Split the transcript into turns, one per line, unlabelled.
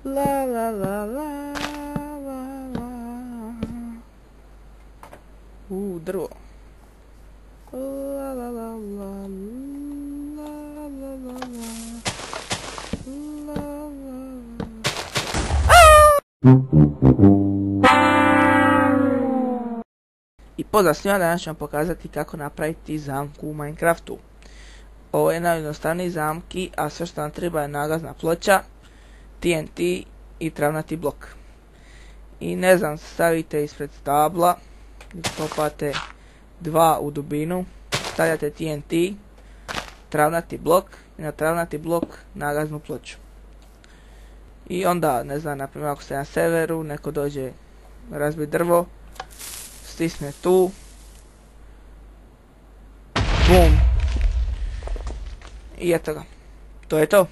La la la la la la. Drvo. La la la la la la la la. I pozdrav svima, danas ću vam pokazati kako napraviti zamku u Minecraftu. Ovo je najjednostavniji zamki, a sve što nam treba je nagazna ploča, TNT i travnati blok. I ne znam, stavite ispred stabla, kopate 2 u dubinu, stavljate TNT, travnati blok i na travnati blok nagaznu ploču. I onda, ne znam, naprimjer ako ste na severu, neko dođe razbi drvo, stisne tu, bum, i eto ga, to je to.